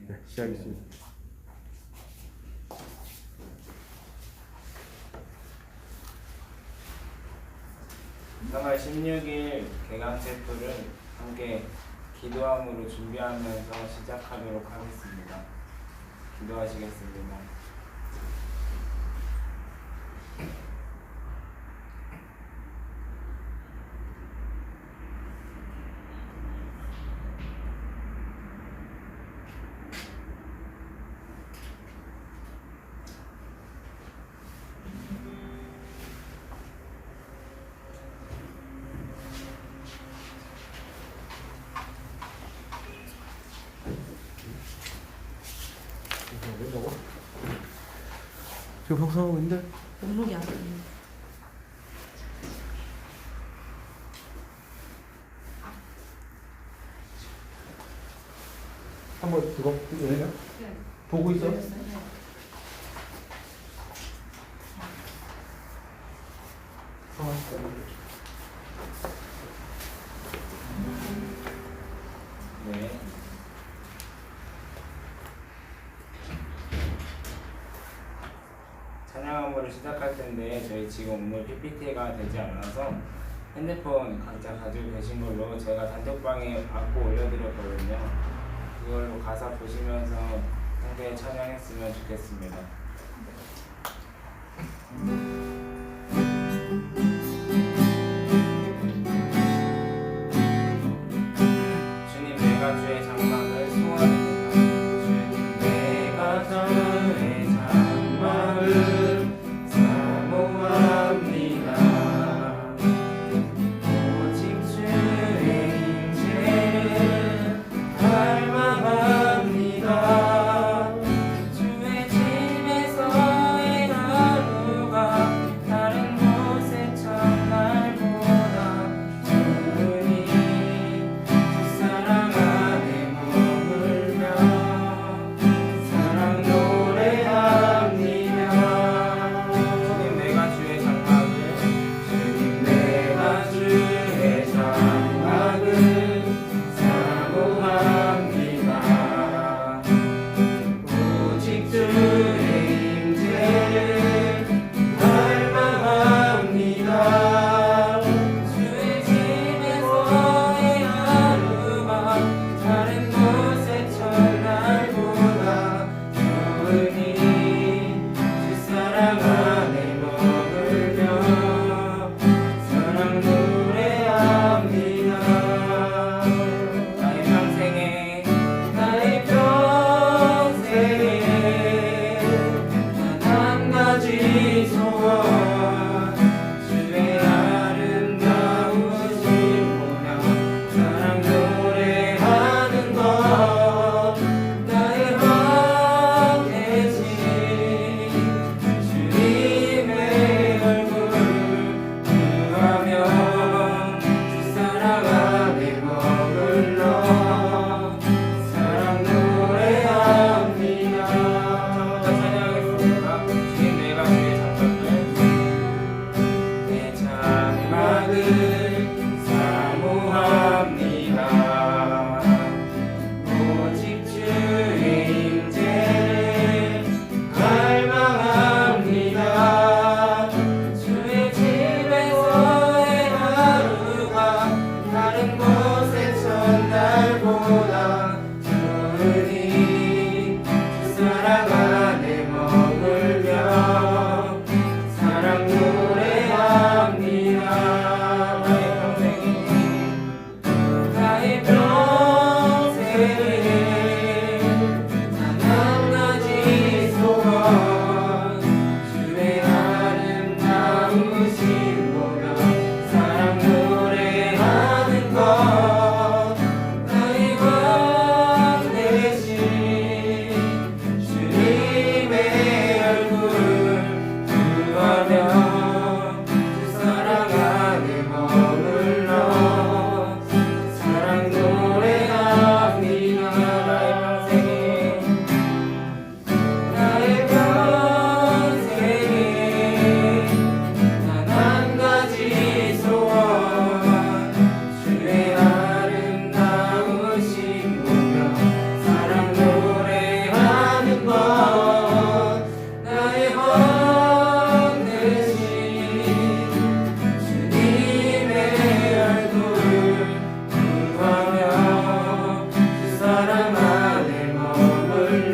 네, 시작하겠습니다. (3월 16일) 개강 체프를 함께 기도함으로 준비하면서 시작하도록 하겠습니다. 기도하시겠습니다. 지금 방송하고 있는데? 목록이 안 되네. 한번 그거 열려? 네. 보고 있어? 네. 찬양함으로 시작할 텐데 저희 지금 오늘 PPT가 되지 않아서 핸드폰 각자 가지고 계신 걸로 제가 단톡방에 앞고 올려드렸거든요. 그걸로 가사 보시면서 함께 찬양했으면 좋겠습니다. 주님 내가 주의 장막을 소원합니다. 주님 내가 주의 장막을 사모합니다. 오직 주의 임재를 갈망합니다. 주의 집에서의 하루가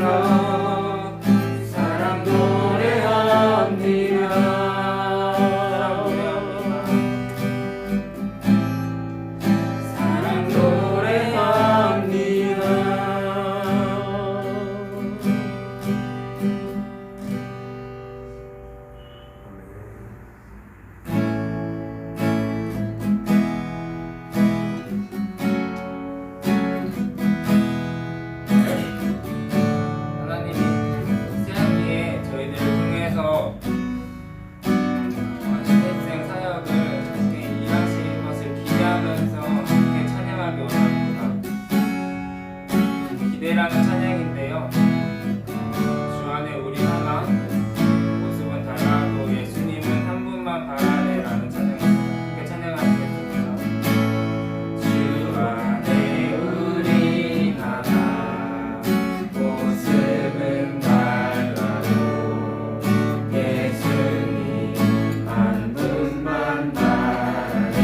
불러 사랑 노래합니다. 사랑 노래합니다. 하나님이 새학기에 저희들을 통해서 신입생 사역을 함께 일하실 것을 기대하면서 함께 찬양하기 원합니다. 기대라는 찬양인데요. 주 안에 우리 하나, 모습은 달라도 예수님은 한 분만 바라네라는 찬양입니다. 함께 찬양하시겠습니다. 주 안에 우리 하나, 모습은 달라도 예수님 한 분만 바라네.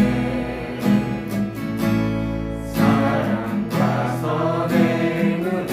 사랑과 선행으로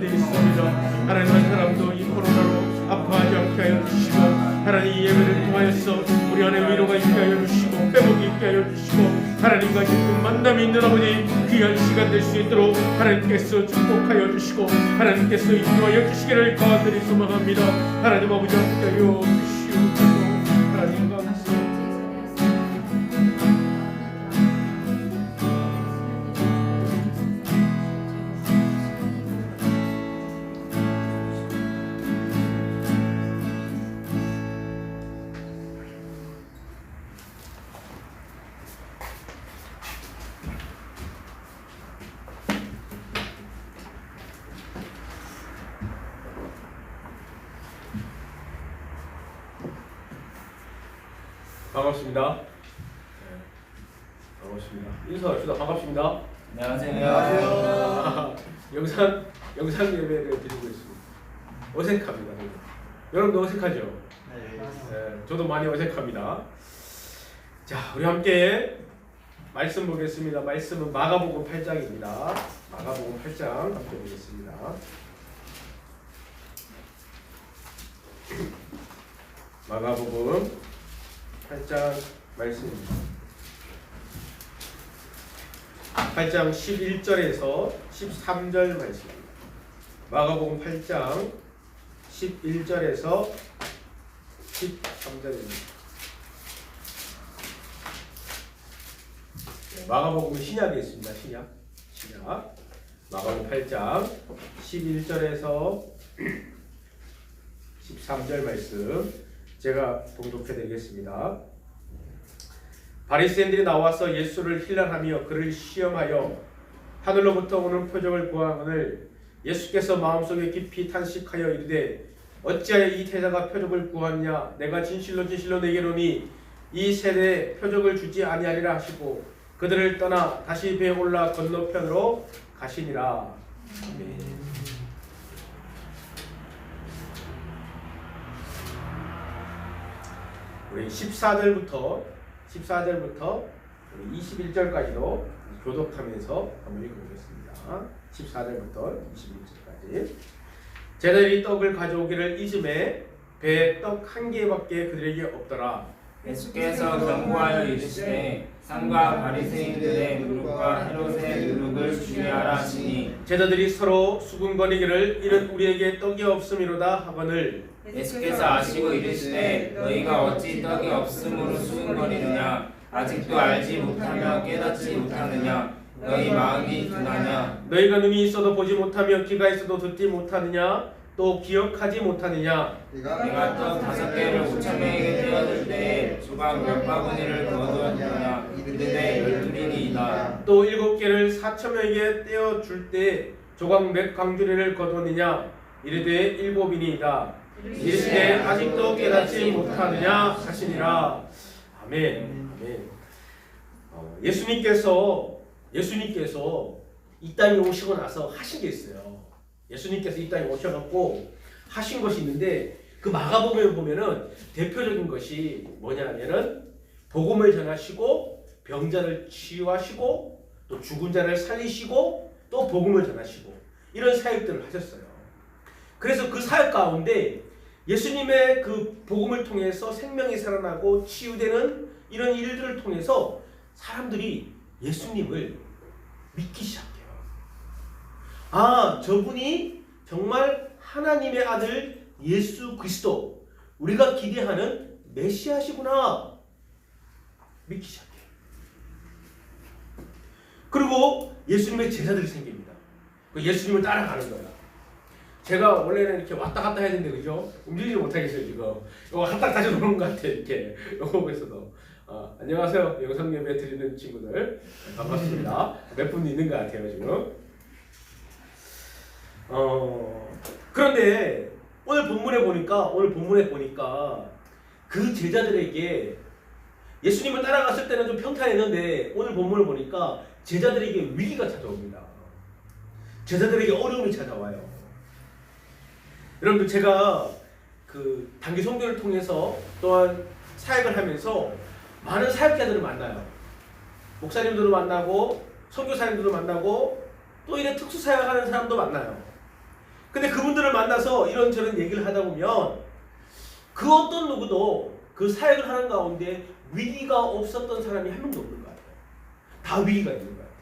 가운데 있습니다. 하나님 한 사람도 이 코로나로 아파하지 않게 하여 주시고 하나님 이 예배를 통하여서 우리 안에 위로가 있게 하여 주시고 회복이 있게 하여 주시고 하나님과 깊은 만남이 있는 아버지 귀한 시간 될 수 있도록 하나님께서 축복하여 주시고 하나님께서 인도하여 주시기를 간절히 소망합니다. 하나님 아버지 함께 하여 주시옵소서. 하나님 감사합니다. 반갑습니다. 반갑습니다. 인사합시다. 반갑습니다. 안녕하세요. 영상 예배를 드리고 있습니다. 어색합니다. 여러분도 어색하죠? 네, 저도 많이 어색합니다. 자, 우리 함께 말씀 보겠습니다. 말씀은 마가복음 8장입니다. 마가복음 8장 함께 보겠습니다. 마가복음 8장 말씀입니다. 8장 11절에서 13절 말씀입니다. 마가복음 8장 11절에서 13절입니다. 마가복음은 신약에 있습니다. 신약. 마가복음 8장 11절에서 13절 말씀 제가 봉독해 드리겠습니다. 바리새인들이 나와서 예수를 힐난하며 그를 시험하여 하늘로부터 오는 표적을 구하거늘 예수께서 마음속에 깊이 탄식하여 이르되 어찌하여 이 태자가 표적을 구하느냐 내가 진실로 내게 이르노니 이 세대에 표적을 주지 아니하리라 하시고 그들을 떠나 다시 배에 올라 건너편으로 가시니라. 아멘. 우리 14절부터 21절까지도 교독하면서 한번 읽어보겠습니다. 14절부터 21절까지. 제자들이 떡을 가져오기를 이즘에 배에 떡 한 개밖에 그들에게 없더라. 예수께서 경고하여 이르시되 상과 바리새인들의 누룩과 헤롯의 누룩을 주의하라 하시니 제자들이 서로 수군거리기를 이는 우리에게 떡이 없음이로다 하거늘 예수께서 아시고 이르시되 너희가 어찌 떡이 없음으로 수군거리느냐 아직도 알지 못하며 깨닫지 못하느냐 너희 마음이 둔하냐 너희가 눈이 있어도 보지 못하며 귀가 있어도 듣지 못하느냐 또 기억하지 못하느냐 내가 떡 5개를 5,000명에게 떼어줄 때에 조각 몇 바구니를 거두었느냐 이르되 12이니이다 또 7개를 4,000명에게 떼어줄 때 조각 몇 강주리를 거두었느냐 이르되 7이니이다 이르시되 아직도 깨닫지 못하느냐 하시니라. 아멘. 아멘. 예수님께서 이 땅에 오시고 나서 하신 게 있어요. 예수님께서 이 땅에 오셔갖고 하신 것이 있는데 그 마가복음에 보면은 대표적인 것이 뭐냐면은 복음을 전하시고 병자를 치유하시고 또 죽은 자를 살리시고 또 복음을 전하시고 이런 사역들을 하셨어요. 그래서 그 사역 가운데 예수님의 그 복음을 통해서 생명이 살아나고 치유되는 이런 일들을 통해서 사람들이 예수님을 믿기 시작해요. 아, 저분이 정말 하나님의 아들 예수 그리스도, 우리가 기대하는 메시아시구나 믿기 시작해요. 그리고 예수님의 제자들이 생깁니다. 예수님을 따라가는 거야. 제가 원래는 이렇게 왔다 갔다 해야 되는데 그죠? 움직이지 못하겠어요 지금. 이거 한딱 다시 노는 것 같아 이렇게. 요거 보면서도 안녕하세요. 영상 예배 드리는 친구들 반갑습니다. 몇 분 있는 것 같아요 지금. 그런데 오늘 본문에 보니까 그 제자들에게 예수님을 따라갔을 때는 좀 평탄했는데 오늘 본문을 보니까 제자들에게 위기가 찾아옵니다. 제자들에게 어려움이 찾아와요. 여러분들 제가 그 단기 선교를 통해서 또한 사역을 하면서 많은 사역자들을 만나요. 목사님들도 만나고 선교사님들도 만나고 또 이런 특수 사역하는 사람도 만나요. 근데 그분들을 만나서 이런저런 얘기를 하다 보면 그 어떤 누구도 그 사역을 하는 가운데 위기가 없었던 사람이 한 명도 없는 것 같아요. 다 위기가 있는 것 같아요.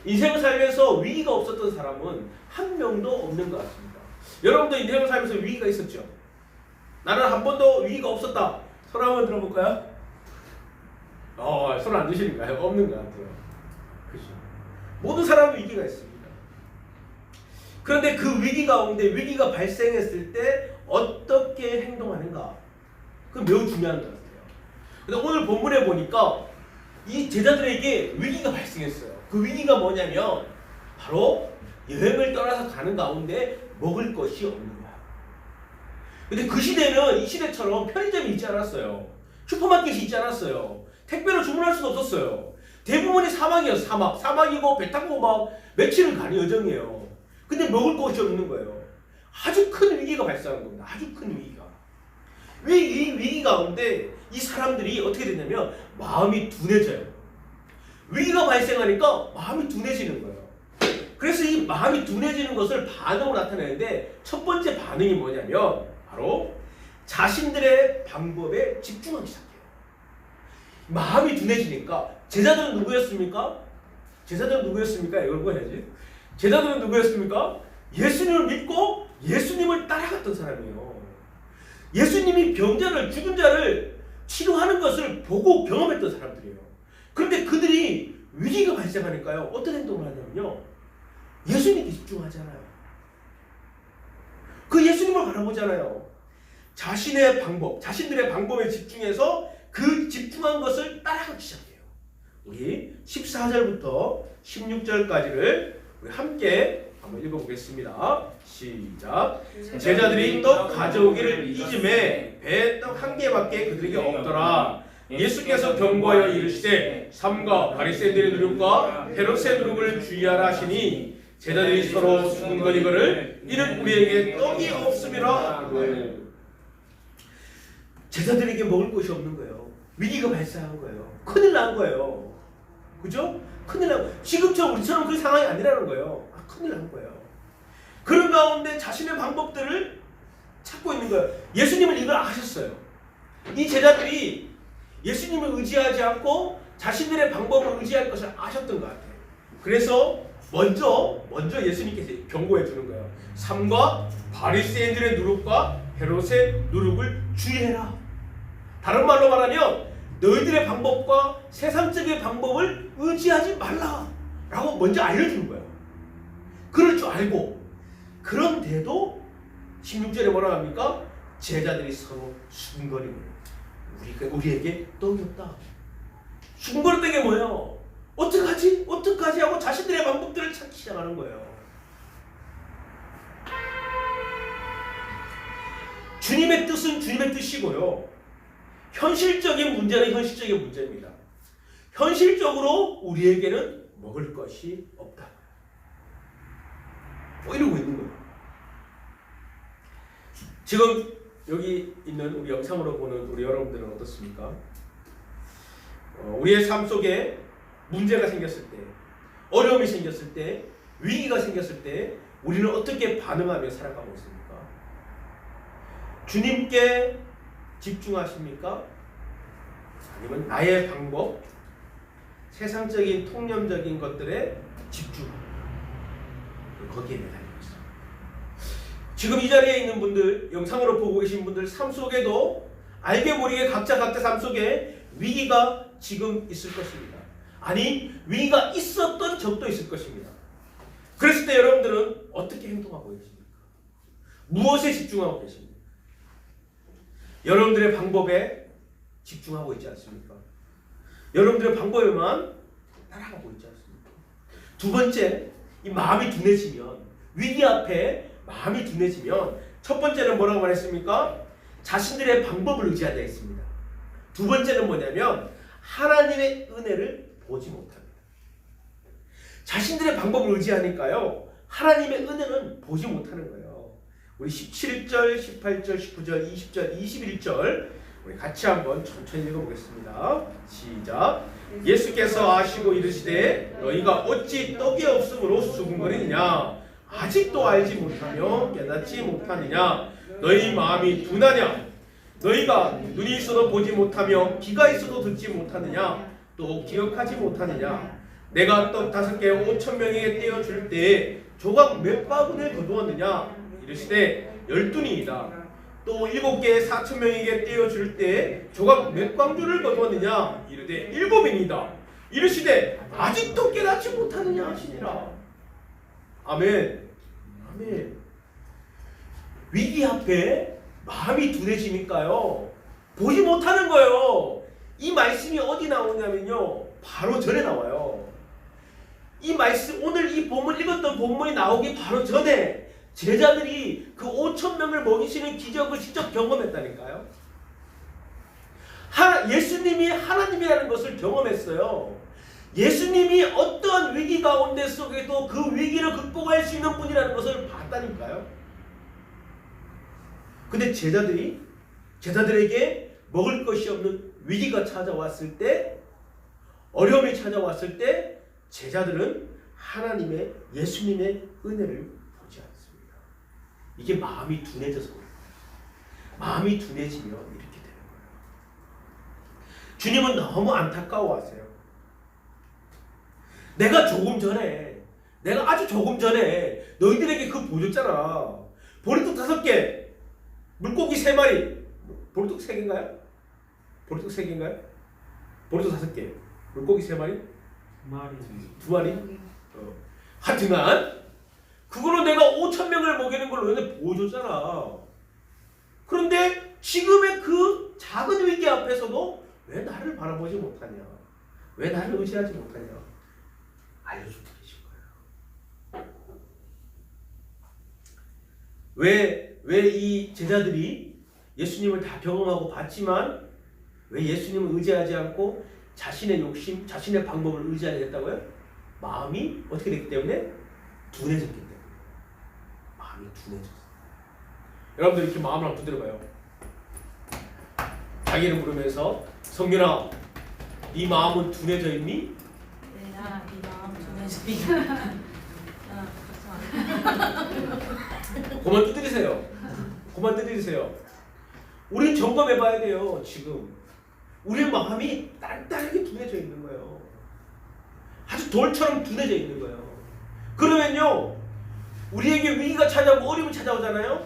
인생을 살면서 위기가 없었던 사람은 한 명도 없는 것 같습니다. 여러분도 인생을 살면서 위기가 있었죠? 나는 한 번도 위기가 없었다. 손 한번 들어볼까요? 손 안 드시니까요? 없는 것 같아요. 그죠? 모든 사람은 위기가 있습니다. 그런데 그 위기 가운데 위기가 발생했을 때 어떻게 행동하는가? 그건 매우 중요한 것 같아요. 근데 오늘 본문에 보니까 이 제자들에게 위기가 발생했어요. 그 위기가 뭐냐면 바로 여행을 떠나서 가는 가운데 먹을 것이 없는 거야. 근데 그 시대는 이 시대처럼 편의점이 있지 않았어요. 슈퍼마켓이 있지 않았어요. 택배로 주문할 수도 없었어요. 대부분이 사막이었어요. 사막이고 배 타고 막 며칠을 가는 여정이에요. 근데 먹을 것이 없는 거예요. 아주 큰 위기가 발생한 겁니다. 아주 큰 위기가. 이 위기 가운데 이 사람들이 어떻게 되냐면 마음이 둔해져요. 위기가 발생하니까 마음이 둔해지는 거예요. 그래서 이 마음이 둔해지는 것을 반응으로 나타내는데 첫 번째 반응이 뭐냐면 바로 자신들의 방법에 집중하기 시작해요. 마음이 둔해지니까 제자들은 누구였습니까? 이걸 보야지. 제자들은 누구였습니까? 예수님을 믿고 예수님을 따라갔던 사람이에요. 예수님이 병자를 죽은 자를 치료하는 것을 보고 경험했던 사람들이에요. 그런데 그들이 위기가 발생하니까요. 어떤 행동을 하냐면요. 예수님께 집중하잖아요. 그 예수님을 바라보잖아요. 자신들의 방법에 집중해서 그 집중한 것을 따라가기 시작해요. 우리 14절부터 16절까지를 우리 함께 한번 읽어보겠습니다. 시작. 제자들이 떡 가져오기를 잊음에 배에 떡 한 개밖에 그들에게 없더라. 예수께서 경고하여 이르시되 삼가 바리새인들의 누룩과 헤롯의 누룩을 주의하라 하시니 제자들이 서로 수군거리거를 이는 우리에게 떡이 없음이라. 제자들에게 먹을 것이 없는 거예요. 위기가 발생한 거예요. 큰일 난 거예요. 그죠? 큰일 난 지금처럼 우리처럼 그 상황이 아니라는 거예요. 큰일 난 거예요. 그런 가운데 자신의 방법들을 찾고 있는 거예요. 예수님은 이걸 아셨어요. 이 제자들이 예수님을 의지하지 않고 자신들의 방법을 의지할 것을 아셨던 것 같아요. 그래서 먼저 예수님께서 경고해 주는 거예요. 삼가 바리새인들의 누룩과 헤롯의 누룩을 주의해라. 다른 말로 말하면 너희들의 방법과 세상적인 방법을 의지하지 말라라고 먼저 알려주는 거예요. 그럴 줄 알고 그런데도 16절에 뭐라 합니까? 제자들이 서로 수군거리고 우리에게 떡이 없다. 수군거렸던 게 뭐예요? 어떡하지 하고 자신들의 방법들을 찾기 시작하는 거예요. 주님의 뜻은 주님의 뜻이고요. 현실적인 문제는 현실적인 문제입니다. 현실적으로 우리에게는 먹을 것이 없다. 이러고 있는 거예요. 지금 여기 있는 우리 영상으로 보는 우리 여러분들은 어떻습니까? 우리의 삶 속에 문제가 생겼을 때, 어려움이 생겼을 때, 위기가 생겼을 때 우리는 어떻게 반응하며 살아가고 있습니까? 주님께 집중하십니까? 아니면 나의 방법, 세상적인 통념적인 것들에 집중, 거기에 매달리고 있어요. 지금 이 자리에 있는 분들, 영상으로 보고 계신 분들 삶 속에도 알게 모르게 각자 삶 속에 위기가 지금 있을 것입니다. 아니, 위기가 있었던 적도 있을 것입니다. 그랬을 때 여러분들은 어떻게 행동하고 계십니까? 무엇에 집중하고 계십니까? 여러분들의 방법에 집중하고 있지 않습니까? 여러분들의 방법에만 따라가고 있지 않습니까? 두 번째, 이 마음이 둔해지면, 위기 앞에 마음이 둔해지면 첫 번째는 뭐라고 말했습니까? 자신들의 방법을 의지하자 했습니다. 두 번째는 뭐냐면 하나님의 은혜를 보지 못합니다. 자신들의 방법을 의지하니까요, 하나님의 은혜는 보지 못하는 거예요. 우리 17절, 18절, 19절, 20절, 21절 우리 같이 한번 천천히 읽어보겠습니다. 시작. 예수께서 아시고 이르시되 너희가 어찌 떡이 없음으로 수군거리느냐. 아직도 알지 못하며 깨닫지 못하느냐? 너희 마음이 둔하냐? 너희가 눈이 있어도 보지 못하며 귀가 있어도 듣지 못하느냐? 또 기억하지 못하느냐? 내가 떡 5개 5,000명에게 떼어줄 때에 조각 몇 바구니를 거두었느냐? 이르시되 12니이다. 또 7개에 4,000명에게 떼어줄 때에 조각 몇 광주를 거두었느냐? 이르되 7이니이다. 이르시되 아직도 깨닫지 못하느냐 하시니라. 아멘. 아멘. 위기 앞에 마음이 둔해지니까요, 보지 못하는 거예요. 이 말씀이 어디 나오냐면요, 바로 전에 나와요. 이 말씀, 오늘 이 본문 읽었던 본문이 나오기 바로 전에 제자들이 그 5,000명을 먹이시는 기적을 직접 경험했다니까요. 예수님이 하나님이라는 것을 경험했어요. 예수님이 어떠한 위기 가운데 속에도 그 위기를 극복할 수 있는 분이라는 것을 봤다니까요. 근데 제자들에게 먹을 것이 없는 위기가 찾아왔을 때, 어려움이 찾아왔을 때 제자들은 하나님의, 예수님의 은혜를 보지 않습니다. 이게 마음이 둔해져서 그래요. 마음이 둔해지면 이렇게 되는 거예요. 주님은 너무 안타까워하세요. 내가 아주 조금 전에 너희들에게 그거 보여줬잖아. 보리떡 5개, 물고기 3마리. 보리떡 3개인가요? 보리떡 3개인가요? 보리떡 5개, 물고기 3마리? 2마리? 하여튼간 그걸로 내가 5,000명을 먹이는 걸로 너네 보여줬잖아. 그런데 지금의 그 작은 위기 앞에서도 왜 나를 바라보지 못하냐? 왜 나를 의지하지 못하냐? 알려주고 계신 거예요. 왜 이 제자들이 예수님을 다 경험하고 봤지만 왜 예수님을 의지하지 않고 자신의 욕심, 자신의 방법을 의지하게 됐다고요? 마음이 어떻게 됐기 때문에? 둔해졌기 때문에. 마음이 둔해졌어요. 여러분들 이렇게 마음을 한번 두드려봐요. 자기를 부르면서, 성균아, 네 마음은 둔해져 있니? 네, 네 마음 둔해져 있니? 그만 두드리세요. 그만 두드리세요. 우린 점검해봐야 돼요. 지금 우리의 마음이 단단하게 둔해져 있는 거예요. 아주 돌처럼 둔해져 있는 거예요. 그러면요, 우리에게 위기가 찾아오고 어려움이 찾아오잖아요.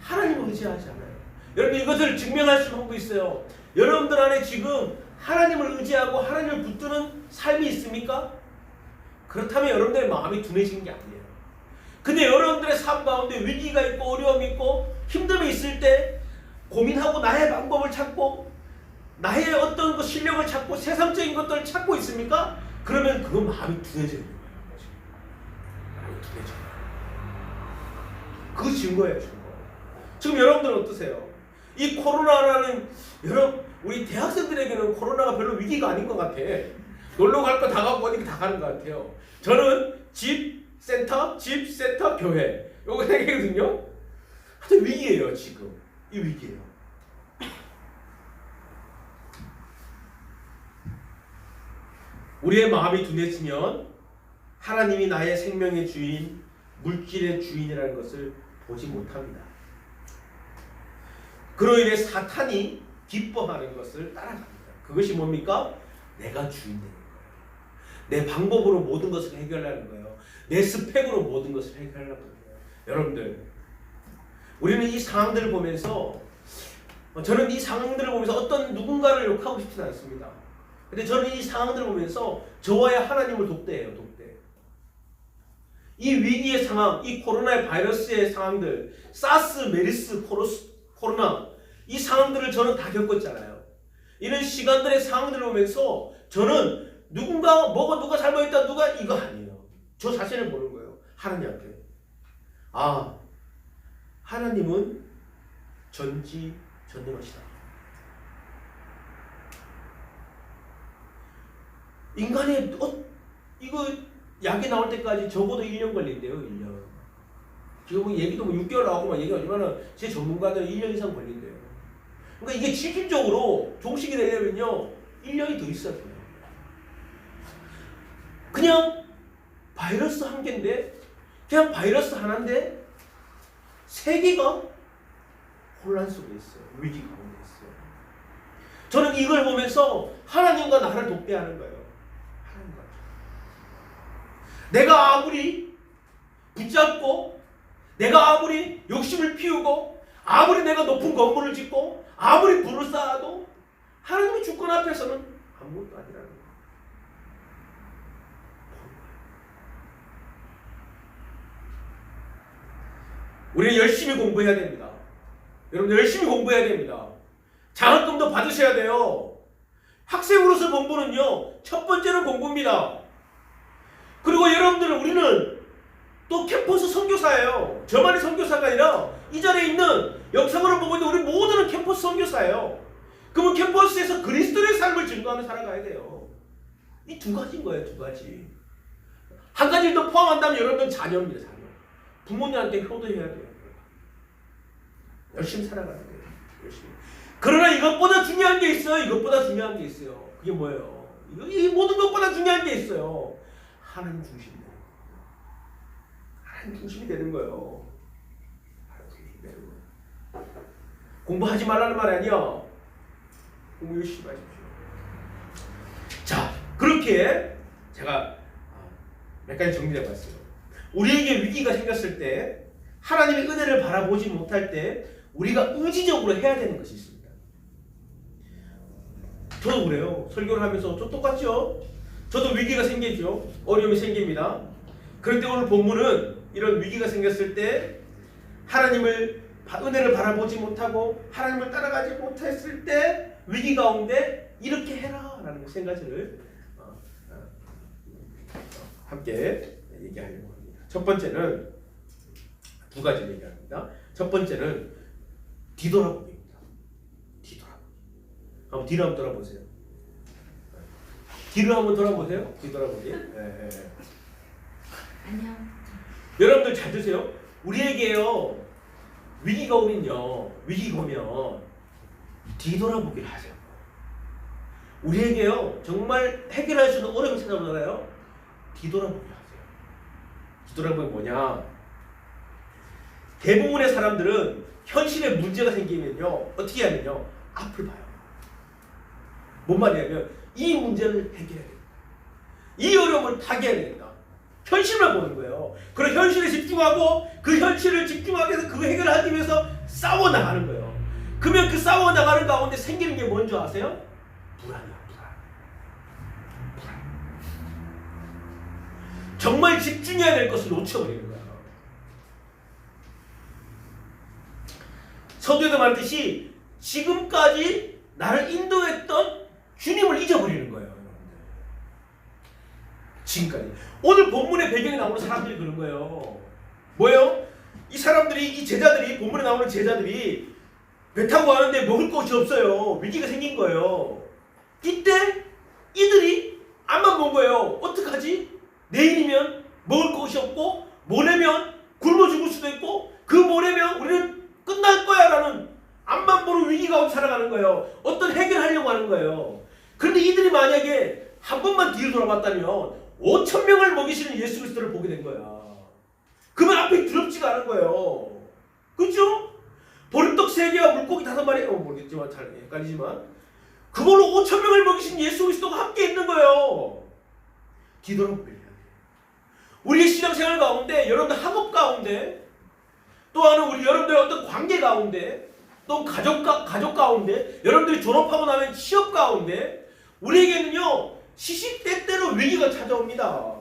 하나님을 의지하지 않아요. 여러분, 이것을 증명할 수 있는 방법이 있어요. 여러분들 안에 지금 하나님을 의지하고 하나님을 붙드는 삶이 있습니까? 그렇다면 여러분들의 마음이 둔해지는 게 아니에요. 근데 여러분들의 삶 가운데 위기가 있고 어려움이 있고 힘듦이 있을 때 고민하고 나의 방법을 찾고 나의 어떤 그 실력을 찾고 세상적인 것들을 찾고 있습니까? 그러면 그 마음이 둔해져 있는 거예요. 마음이 둔해져. 그 증거예요, 증거. 지금 여러분들은 어떠세요? 이 코로나라는, 우리 대학생들에게는 코로나가 별로 위기가 아닌 것 같아. 놀러 갈 거 다 가고 어디 다 가는 것 같아요. 저는 집 센터, 교회. 요거 3개거든요. 하여튼 위기예요, 지금. 이 위기예요. 우리의 마음이 둔해지면 하나님이 나의 생명의 주인, 물질의 주인이라는 것을 보지 못합니다. 그로 인해 사탄이 기뻐하는 것을 따라갑니다. 그것이 뭡니까? 내가 주인 되는 거예요. 내 방법으로 모든 것을 해결하는 거예요. 내 스펙으로 모든 것을 해결하는 거예요. 여러분들, 우리는 이 상황들을 보면서, 저는 이 상황들을 보면서 어떤 누군가를 욕하고 싶지는 않습니다. 근데 저는 이 상황들을 보면서 저와의 하나님을 독대해요. 독대. 이 위기의 상황, 이 코로나의 바이러스의 상황들, 사스, 메르스, 코로나, 이 상황들을 저는 다 겪었잖아요. 이런 시간들의 상황들을 보면서 저는 누가 잘못했다, 누가 이거 아니에요. 저 자신을 보는 거예요. 하나님 앞에. 아, 하나님은 전지전능하시다. 인간의 이거 약이 나올 때까지 적어도 1년 걸린대요. 1년. 지금 얘기도 6개월 나오고 막 얘기하지만은 제 전문가들은 1년 이상 걸린대요. 그러니까 이게 실질적으로 종식이 되려면요 1년이 더 있어야 돼요. 그냥 바이러스 한 개인데 그냥 바이러스 하나인데 세계가 혼란 속에 있어요. 위기 가운데 있어요. 저는 이걸 보면서 하나님과 나를 독대하는 거예요. 하나님과. 내가 아무리 붙잡고 내가 아무리 욕심을 피우고 아무리 내가 높은 건물을 짓고 아무리 부를 쌓아도 하나님의 주권 앞에서는 아무것도 아니라는 거예요. 우리는 열심히 공부해야 됩니다. 여러분 열심히 공부해야 됩니다. 장학금도 받으셔야 돼요. 학생으로서 공부는요, 첫 번째는 공부입니다. 그리고 여러분들은 우리는 또 캠퍼스 선교사예요. 저만의 선교사가 아니라 이 자리에 있는 영상으로 보고 있는 우리 모두는 캠퍼스 선교사예요. 그러면 캠퍼스에서 그리스도의 삶을 증거하며 살아가야 돼요. 이 두 가지인 거예요, 두 가지. 한 가지를 더 포함한다면 여러분은 자녀입니다, 자녀. 부모님한테 효도해야 돼요. 열심히 살아가야 돼요. 열심히. 그러나 이것보다 중요한 게 있어요. 이것보다 중요한 게 있어요. 그게 뭐예요? 이 모든 것보다 중요한 게 있어요. 하나님 중심이 되는 거예요. 하나님 중심이 되는 거예요. 하나님 중심이 되는 거예요. 공부하지 말라는 말이 아니야. 공부 열심히 하십시오. 자, 그렇게 제가 몇 가지 정리해봤어요. 우리에게 위기가 생겼을 때, 하나님의 은혜를 바라보지 못할 때 우리가 의지적으로 해야 되는 것이 있습니다. 저도 그래요. 설교를 하면서 저 똑같죠? 저도 위기가 생기죠. 어려움이 생깁니다. 그런데 오늘 본문은 이런 위기가 생겼을 때 하나님을 은혜를 바라보지 못하고 하나님을 따라가지 못했을 때 위기 가운데 이렇게 해라 라는 세 가지를 함께 얘기하려고 합니다. 첫 번째는 두 가지를 얘기합니다. 첫 번째는 뒤돌아보기입니다. 뒤돌아보기. 한번 뒤로 한번 돌아보세요. 뒤로 한번 돌아보세요. 뒤돌아보기. 네. 안녕. 여러분들 잘 드세요. 우리에게요 위기가 오면요, 위기가 오면 뒤돌아보기를 하세요. 우리에게요 정말 해결할 수 있는 어려움을 찾아보잖아요. 뒤돌아보기를 하세요. 뒤돌아보기 뭐냐? 대부분의 사람들은 현실에 문제가 생기면요 어떻게 하면요 앞을 봐요. 뭔 말이냐면 이 문제를 해결해야 된다. 이 어려움을 타개해야 된다. 현실만 보는 거예요. 그리고 현실에 집중하고 그 현실을 집중하기 위해서 그거 해결하기 위해서 싸워 나가는 거예요. 그러면 그 싸워 나가는 가운데 생기는 게 뭔지 아세요? 불안이야, 불안. 정말 집중해야 될 것을 놓쳐버리는 거예요. 서두에도 말했듯이 지금까지 나를 인도했던 주님을 잊어버리는 거예요. 여러분들. 지금까지. 오늘 본문의 배경에 나오는 사람들이 그런 거예요. 뭐예요? 이 사람들이, 이 제자들이, 본문에 나오는 제자들이 배 타고 가는데 먹을 것이 없어요. 위기가 생긴 거예요. 이때 이들이 앞만 본 거예요. 어떡하지? 내일이면 먹을 것이 없고 모레면 굶어 죽을 수도 있고 그 모레면 우리는 끝날 거야 라는 앞만 보는 위기 가운데 살아가는 거예요. 어떤 해결하려고 하는 거예요. 그런데 이들이 만약에 한 번만 뒤로 돌아봤다면 5,000명을 먹이시는 예수 그리스도를 보게 된 거야. 그러면 앞이 두렵지가 않은 거예요. 그렇죠? 보리떡 3개와 물고기 5마리, 모르겠지만 잘 헷갈리지만 그걸로 5,000명을 먹이신 예수 그리스도가 함께 있는 거예요. 뒤돌아보게 돼요. 우리의 신앙생활 가운데, 여러분들 학업 가운데, 또한 우리 여러분들의 어떤 관계 가운데, 또 가족 가운데, 여러분들이 졸업하고 나면 취업 가운데, 우리에게는요 시시때때로 위기가 찾아옵니다.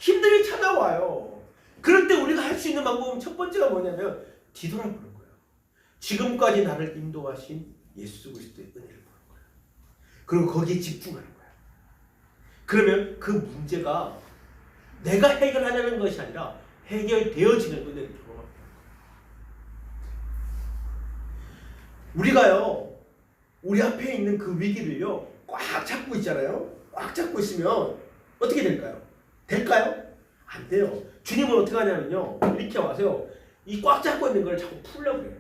힘듦이 찾아와요. 그럴 때 우리가 할 수 있는 방법은 첫 번째가 뭐냐면 뒤돌아보는 거예요. 지금까지 나를 인도하신 예수 그리스도의 은혜를 보는 거예요. 그리고 거기에 집중하는 거예요. 그러면 그 문제가 내가 해결하려는 것이 아니라 해결되어지는 은혜를 경험하게 되는 거예요. 우리가요 우리 앞에 있는 그 위기를요 꽉 잡고 있잖아요. 꽉 잡고 있으면 어떻게 될까요? 될까요? 안 돼요. 주님은 어떻게 하냐면요 이렇게 와서요 이 꽉 잡고 있는 걸 자꾸 풀려고 그래요.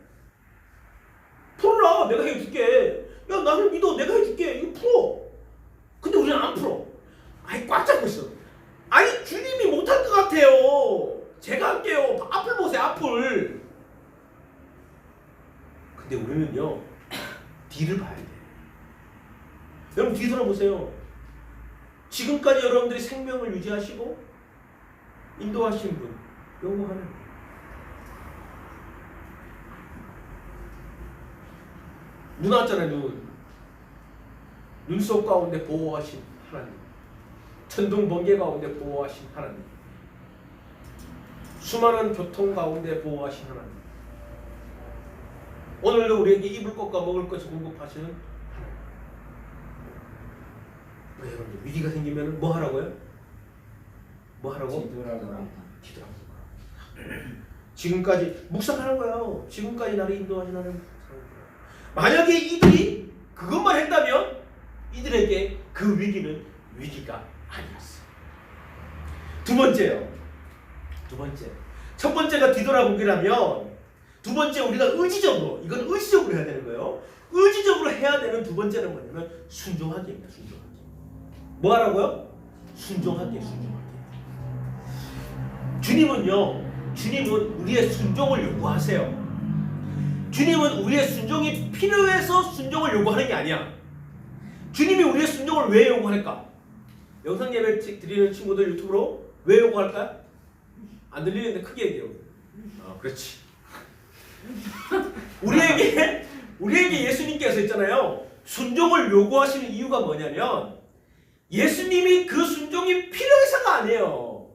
풀어라, 내가 해줄게. 야 나를 믿어, 내가 해줄게. 이거 풀어. 근데 우리는 안 풀어. 아니 꽉 잡고 있어. 아니 주님이 못할 것 같아요. 제가 할게요. 앞을 보세요. 앞을. 근데 우리는요. 뒤를 봐야 돼. 여러분 뒤돌아보세요. 지금까지 여러분들이 생명을 유지하시고 인도하신 분 여호와 하나님. 눈 왔잖아요. 눈 속 가운데 보호하신 하나님. 천둥 번개 가운데 보호하신 하나님. 수많은 교통 가운데 보호하신 하나님. 오늘도 우리에게 입을 것과 먹을 것을 공급하시는 하나님. 왜 여러분들 위기가 생기면 뭐 하라고요? 뭐 하라고? 뒤돌아보라. 지금까지 묵상하는 거예요. 지금까지 나를 인도하신 하나님. 만약에 이들이 그것만 했다면 이들에게 그 위기는 위기가 아니었어. 두 번째요. 첫 번째가 뒤돌아보기라면 두 번째 우리가 의지적으로, 이건 의지적으로 해야 되는 거예요. 의지적으로 해야 되는 두 번째는 뭐냐면 순종하기입니다. 순종하기. 뭐 하라고요? 순종하기. 주님은 우리의 순종을 요구하세요. 주님은 우리의 순종이 필요해서 순종을 요구하는 게 아니야. 주님이 우리의 순종을 왜 요구할까? 영상 예배 드리는 친구들 유튜브로 왜 요구할까? 안 들리는데 크게 얘기해요. 그렇지. 우리에게 예수님께서 있잖아요. 순종을 요구하시는 이유가 뭐냐면 예수님이 그 순종이 필요해서가 아니에요.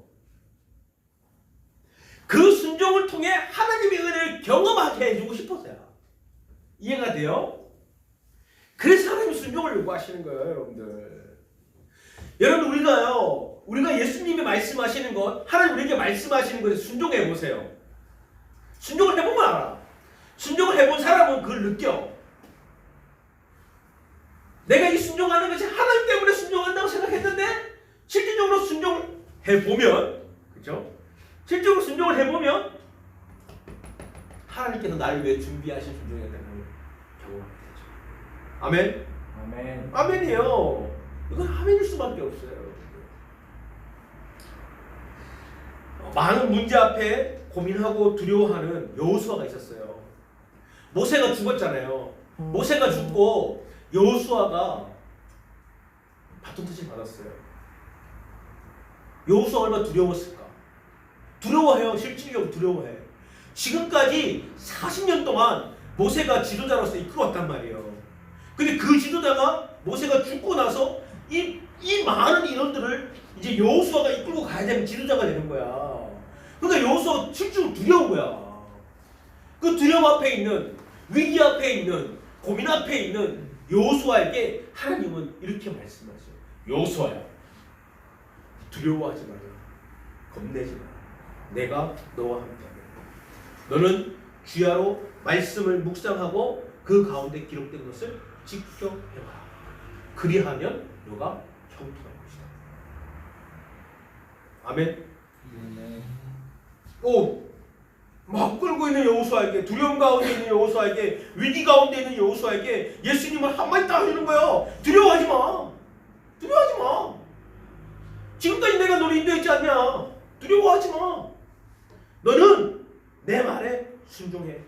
그 순종을 통해 하나님의 은혜를 경험하게 해주고 싶어서요. 이해가 돼요? 그래서 하나님이 순종을 요구하시는 거예요, 여러분들. 여러분 우리가 예수님이 말씀하시는 것, 하나님 우리에게 말씀하시는 것에 순종해 보세요. 순종을 해보면 알아. 순종을 해본 사람은 그걸 느껴. 내가 이 순종하는 것이 하나님 때문에 순종한다고 생각했는데 실질적으로 순종을 해보면, 그렇죠? 실제로 순종을 해보면 하나님께서 나를 위해 준비하신 순종이었다는 걸 경험하게 되죠. 아멘? 아멘. 아멘이에요. 이건 아멘일 수밖에 없어요. 많은 문제 앞에 고민하고 두려워하는 여호수아가 있었어요. 모세가 죽었잖아요. 모세가 죽고 여호수아가 바톤터치를 받았어요. 여호수아가 얼마나 두려웠을까? 두려워해요. 실질적으로 두려워해. 지금까지 40년 동안 모세가 지도자로서 이끌어왔단 말이에요. 근데 그 지도자가 모세가 죽고 나서 이 많은 인원들을 이제 여호수아가 이끌고 가야 되는 지도자가 되는 거야. 그러니까 여호수아가 실제로 두려운 거야. 그 두려움 앞에 있는, 위기 앞에 있는, 고민 앞에 있는 여호수아에게 하나님은 이렇게 말씀하세요. 여호수아야, 두려워하지 마라. 겁내지 마라. 내가 너와 함께하겠다. 너는 주야로 말씀을 묵상하고 그 가운데 기록된 것을 지켜해봐라. 그리하면 너가 형통할 것이다. 아멘. 막 끌고 있는 여호수아에게, 두려움 가운데 있는 여호수아에게, 위기 가운데 있는 여호수아에게 예수님은 한마디 딱 하시는 거예요. 두려워하지 마. 두려워하지 마. 지금까지 내가 너를 인도했지 않냐. 두려워하지 마. 너는 내 말에 순종해.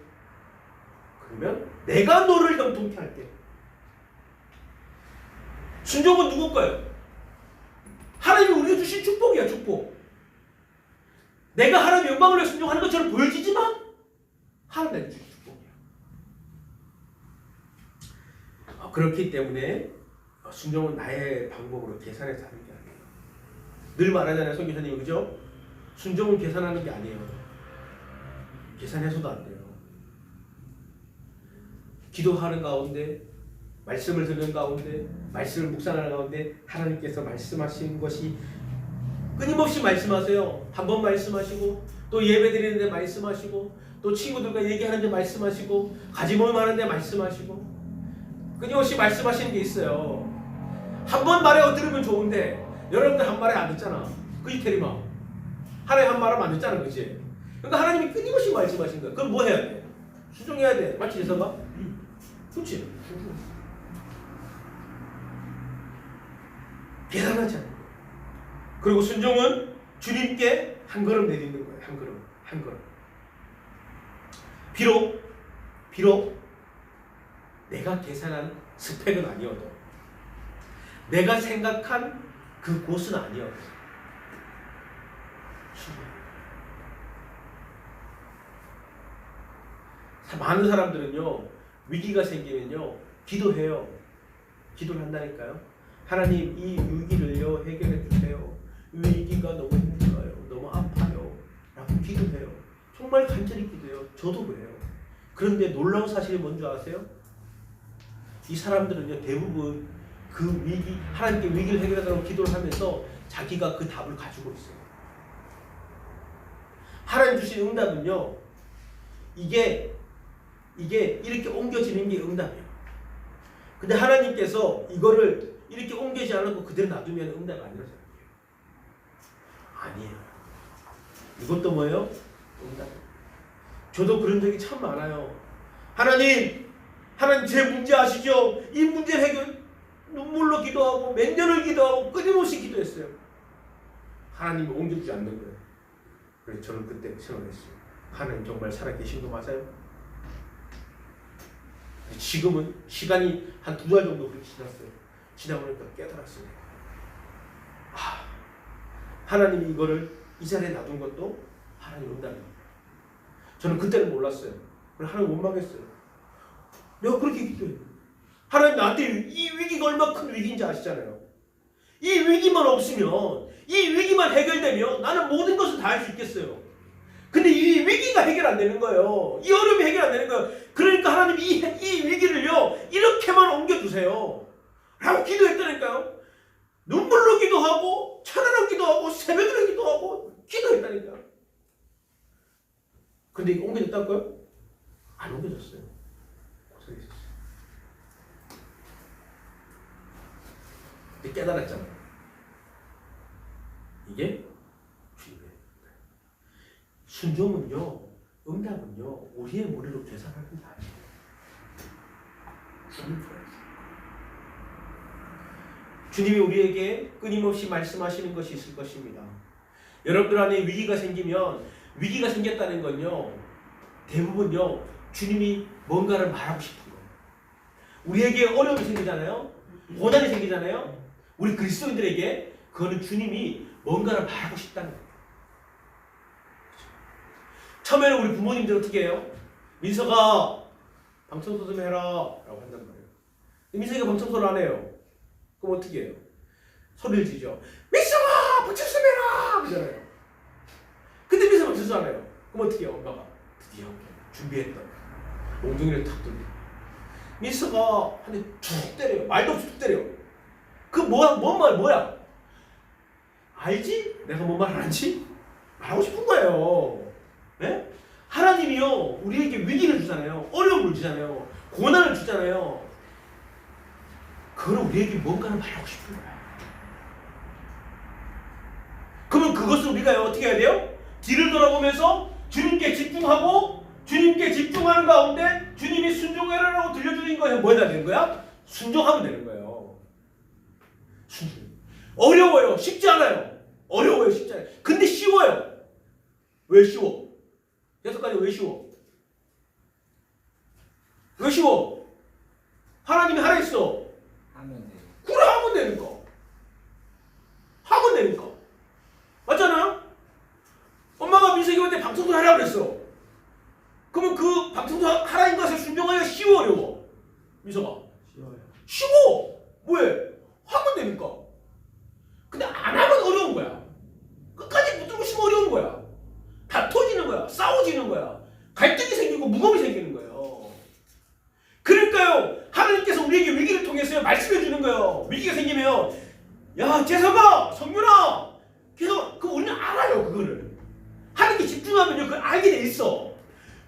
그러면 내가 너를 형통케 할게. 순종은 누구 거예요? 하나님이 우리에게 주신 축복이야, 축복. 내가 하나님의 영광을 위해 순종하는 것처럼 보여지지만 하나님의 주신 축복이야. 그렇기 때문에 순종은 나의 방법으로 계산해서 하는 게 아니에요. 늘 말하잖아요, 선교사님이. 그죠? 순종은 계산하는 게 아니에요. 계산해서도 안 돼요. 기도하는 가운데, 말씀을 듣는 가운데, 말씀을 묵상하는 가운데 하나님께서 말씀하신 것이 끊임없이 말씀하세요. 한 번 말씀하시고, 또 예배 드리는데 말씀하시고, 또 친구들과 얘기하는데 말씀하시고, 가지 모임 하는데 말씀하시고, 끊임없이 말씀하시는 게 있어요. 한 번 말해 들으면 좋은데 여러분들 한 말에 안 듣잖아. 그지 테리마? 하나님 한 말하면 안 듣잖아, 그지? 그러니까 하나님이 끊임없이 말씀하신 거야. 그럼 뭐 해야 돼? 순종해야 돼. 맞지, 예서가? 그렇지. 계산하지 않는 거야. 그리고 순종은 주님께 한 걸음 내딛는 거야. 한 걸음 한 걸음. 비록 내가 계산한 스펙은 아니어도 내가 생각한 그 곳은 아니어도 많은 사람들은요 위기가 생기면요 기도해요. 기도를 한다니까요. 하나님 이 위기를요 해결해 주세요. 위기가 너무 힘들어요. 너무 아파요. 라고 기도해요. 정말 간절히 기도해요. 저도 그래요. 그런데 놀라운 사실이 뭔지 아세요? 이 사람들은요 대부분 그 위기 하나님께 위기를 해결하라고 기도를 하면서 자기가 그 답을 가지고 있어요. 하나님 주신 응답은요 이게 이렇게 옮겨지는 게 응답이에요. 근데 하나님께서 이거를 이렇게 옮기지 않고 그대로 놔두면 응답 아니라고 생각해요. 아니에요. 이것도 뭐예요? 응답. 저도 그런 적이 참 많아요. 하나님 제 문제 아시죠? 이 문제 해결 눈물로 기도하고 몇 년을 기도하고 끊임없이 기도했어요. 하나님이 옮겨주지 않는 거예요. 그래서 저는 그때 생각했어요. 하나님 정말 살아계신 거 맞아요? 지금은 시간이 한 2달 정도 그렇게 지났어요. 지나보니까 깨달았어요. 하나님이 이거를 이 자리에 놔둔 것도 하나님 응답입니다. 저는 그때는 몰랐어요. 그래서 하나님 원망했어요. 내가 그렇게 기도해. 하나님 나한테 이 위기가 얼마나 큰 위기인지 아시잖아요. 이 위기만 없으면 이 위기만 해결되면 나는 모든 것을 다 할 수 있겠어요. 근데 이 위기가 해결 안 되는 거예요. 이 어려움이 해결 안 되는 거예요. 그러니까 하나님 이 위기를요 이렇게만 옮겨주세요 라고 기도했다니까요. 눈물로 기도하고 찬양로 기도하고 새벽으로 기도하고 기도했다니까요. 근데 이게 옮겨졌다고요? 안 옮겨졌어요. 고생이 있었어요. 근데 깨달았잖아요. 이게 주님의 순종은요, 응답은요, 우리의 머리로 계산하는 게 아니에요. 주님 좋아해서. 주님이 우리에게 끊임없이 말씀하시는 것이 있을 것입니다. 여러분들 안에 위기가 생겼다는 건요, 대부분요, 주님이 뭔가를 말하고 싶은 거예요. 우리에게 어려움이 생기잖아요. 고난이 생기잖아요. 우리 그리스도인들에게 그거는 주님이 뭔가를 말하고 싶다는 거예요. 처음에는 우리 부모님들 어떻게 해요? 민서가 방청소 좀 해라 라고 한단 말이에요. 민서가 방청소를 안 해요. 그럼 어떻게 해요? 소리를 지죠. 민서가 방청소 좀 해라! 그러잖아요. 근데 민서가 방청소 안 해요. 그럼 어떻게 해요? 엄마가 드디어 준비했던 몽둥이를 탁 돌려. 민서가 한 대 툭 때려요. 말도 없이 툭 때려요. 그 뭐야? 알지? 내가 뭔 말 하는지? 말하고 싶은 거예요. 네? 하나님이요 우리에게 위기를 주잖아요. 어려움을 주잖아요. 고난을 주잖아요. 그걸 우리에게 뭔가를 말하고 싶은 거야. 그러면 그것을 우리가 어떻게 해야 돼요? 뒤를 돌아보면서 주님께 집중하고 주님께 집중하는 가운데 주님이 순종해라라고 들려주는 거에 뭐 해야 되는 거야? 순종하면 되는 거예요. 순종. 어려워요. 쉽지 않아요. 어려워요. 쉽지 않아요. 근데 쉬워요. 왜 쉬워? 6가지 왜 쉬워? 왜 쉬워? 하나님이 하라 했어. 하면 돼요. 그래 하면 되니까. 하면 되니까. 맞잖아요? 엄마가 민석이한테 방청소 하라고 그랬어. 그러면 그 방청소 하라는 것을 순종하기가 쉬워 어려워? 민석아. 쉬워요. 쉬워. 왜? 하면 되니까. 근데 안 하면 어려운 거야. 끝까지 붙들고 싶으면 어려운 거야. 다퉈지는 거야. 싸워지는 거야. 갈등이 생기고 무거움이 생기는 거예요. 그러니까요. 하나님께서 우리에게 위기를 통해서 말씀해 주는 거예요. 위기가 생기면 야 재석아 성윤아 계속 그 우리는 알아요. 그거를 하나님께 집중하면요 그걸 알게 돼 있어.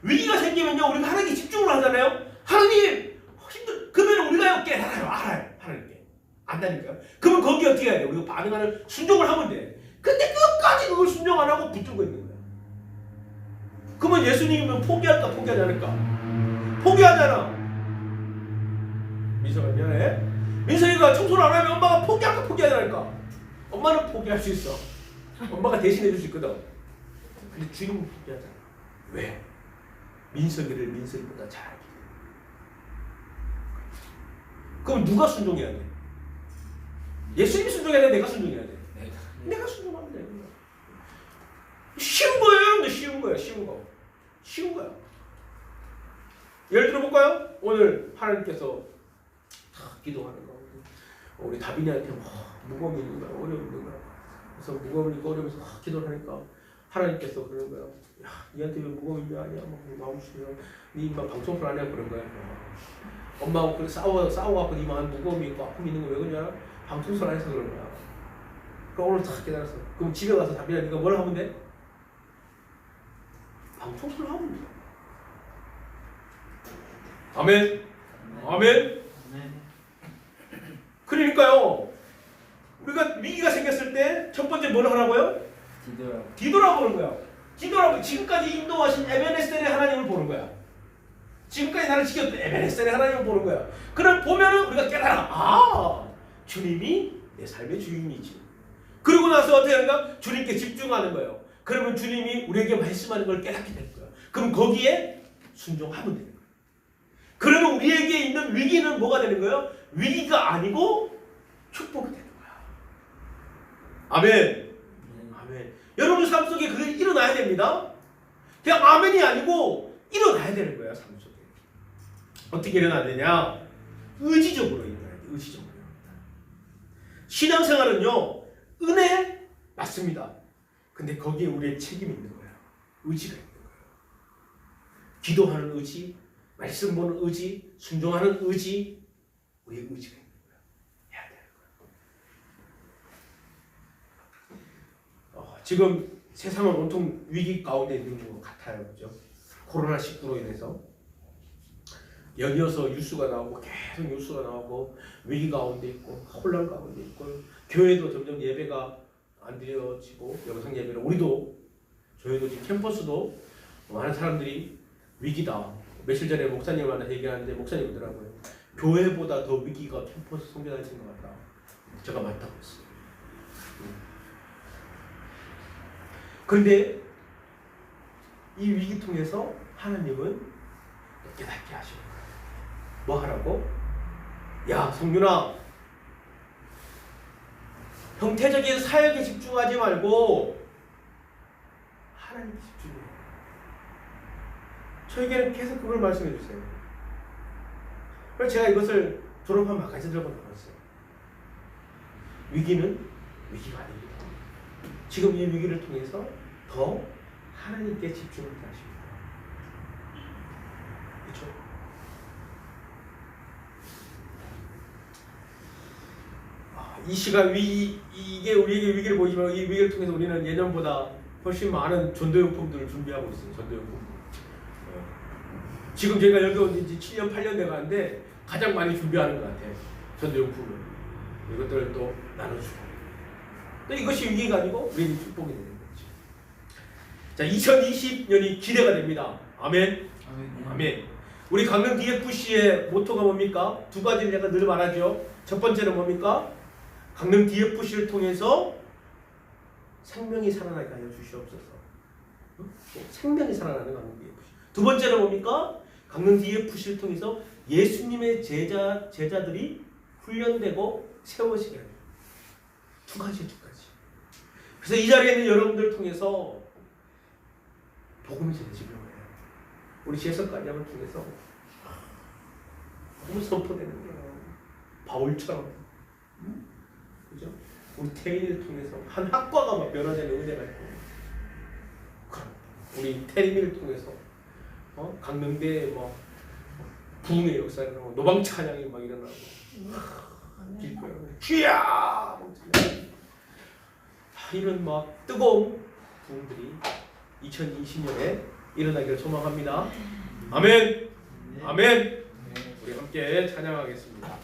위기가 생기면요 우리가 하나님께 집중을 하잖아요. 하나님 힘들 그러면 우리가 알아요. 하나님께 안다니까요. 그러면 거기에 어떻게 해야 돼? 우리가 반응하는 순종을 하면 돼. 근데 끝까지 그걸 순종 안 하고 붙들고 있는 거야. 그러면 예수님은 포기할까 포기하지 않을까? 포기하잖아. 민서가 미안해. 민서이가 청소를 안 하면 엄마가 포기할까 포기하지 않을까? 엄마는 포기할 수 있어. 엄마가 대신해 줄 수 있거든. 근데 주님은 포기하잖아. 왜? 민석이를 민석이보다 잘 알기 때문에. 그럼 누가 순종해야 돼? 예수님이 순종해야 돼? 내가 순종해야 돼? 내가 순종하면 돼. 쉬운 거예요, 여러분들. 쉬운 거야, 쉬운 거. 쉬운 거야. 예를 들어 볼까요? 오늘 하나님께서 기도하는 거. 우리 다빈이한테 무거움이 있는 거야, 어려움이 있는 거야. 그래서 무거우니까 어려우면서 기도를 하니까 하나님께서 그러는 거야. 야, 니한테 왜 무거움이 아니야? 막 나오시면 니 인마 방송을 안 해? 그런 거야. 엄마하고 그래 싸워갖고 니만 무거움이 있고 아픔이 있는 거 왜 그러냐? 방송을 안 해서 그런 거야. 그럼 오늘 다 깨달았어. 그럼 집에 가서 다빈아 니가 뭘 하면 돼? 방송을 하면 돼. 아멘. 아멘. 그러니까요. 우리가 위기가 생겼을 때 첫 번째 뭘 하라고요? 기도라고 보는 거야. 기도라고 지금까지 인도하신 에베네셀의 하나님을 보는 거야. 지금까지 나를 지켰던 에베네셀의 하나님을 보는 거야. 그걸 보면은 우리가 깨달아. 아, 주님이 내 삶의 주인이지. 그러고 나서 어떻게 하는가? 주님께 집중하는 거예요. 그러면 주님이 우리에게 말씀하는 걸 깨닫게 될 거야. 그럼 거기에 순종하면 되는 거야. 그러면 우리에게 있는 위기는 뭐가 되는 거예요? 위기가 아니고 축복이 되는 거야. 아멘. 아멘. 여러분 삶 속에 그게 일어나야 됩니다. 그냥 아멘이 아니고 일어나야 되는 거야, 삶 속에. 어떻게 일어나야 되냐? 의지적으로 일어나야 돼. 의지적으로. 신앙생활은요, 은혜 맞습니다. 근데 거기에 우리의 책임이 있는 거야. 의지가 있는 거야. 기도하는 의지, 말씀 보는 의지, 순종하는 의지, 우리의 의지가 있는 거야. 해야 되는 거야. 지금 세상은 온통 위기 가운데 있는 것 같아요. 그죠? 코로나19로 인해서 연이어서 뉴스가 나오고 계속 뉴스가 나오고 위기 가운데 있고 혼란 가운데 있고 교회도 점점 예배가 안 드려지고 영상 예배를 저희도 지금 캠퍼스도 많은 사람들이 위기다. 며칠 전에 목사님을 만나서 얘기하는데 목사님이더라고요. 교회보다 더 위기가 캠퍼스 성전하신 것 같다. 제가 맞다고 했어요. 그런데 이 위기 통해서 하나님은 깨닫게 하시는 거예요. 뭐 하라고? 야, 성윤아, 형태적인 사역에 집중하지 말고 하나님께 집중해. 저에게는 계속 그걸 말씀해 주세요. 그래서 제가 이것을 졸업한 마가진 적은 나눴어요. 위기는 위기가 아닙니다. 지금 이 위기를 통해서 더 하나님께 집중을 하십니다. 그렇죠? 이 시간 이게 우리에게 위기를 보이지만 이 위기를 통해서 우리는 예전보다 훨씬 많은 전도용품들을 준비하고 있어요. 전도용품. 지금 제가 여기 온 지 7년 8년 돼가는데 가장 많이 준비하는 것 같아요. 전도용품을. 이것들을 또 나눠주고. 또 이것이 위기가 아니고 우리에게 축복이 되는 거죠. 자, 2020년이 기대가 됩니다. 아멘. 아멘. 우리 강릉 DFC의 모토가 뭡니까? 두 가지를 제가 늘 말하죠. 첫 번째는 뭡니까? 강릉 DFC를 통해서 생명이 살아나게 하여 주시옵소서. 생명이 살아나는 강릉 DFC. 두 번째는 뭡니까? 강릉 DFC를 통해서 예수님의 제자들이 훈련되고 세워지게 합니다. 두 가지. 그래서 이 자리에 있는 여러분들을 통해서 복음이 전해지려고 해요. 우리 제석관장을 통해서 너무 선포되는 거예요. 바울처럼. 그죠? 우리 태인을 통해서 한 학과가 막 변화되는 은혜가 있고, 우리 태림이를 통해서 강릉대에 뭐 부흥의 역사가 일어나고 노방 찬양이 막 일어나고 길거리에 쥐야 이런 막 뜨거운 부흥들이 2020년에 일어나기를 소망합니다. 아멘. 아멘. 우리 함께 찬양하겠습니다.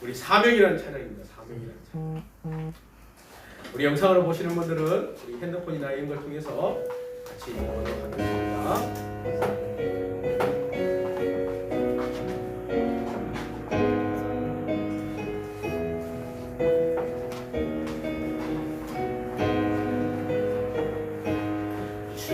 우리 사명이라는 찬양입니다. 사명이라는 찬양. 우리 영상으로 보시는 분들은 우리 핸드폰이나 이런 걸 통해서 같이 보도록 하겠습니다. 주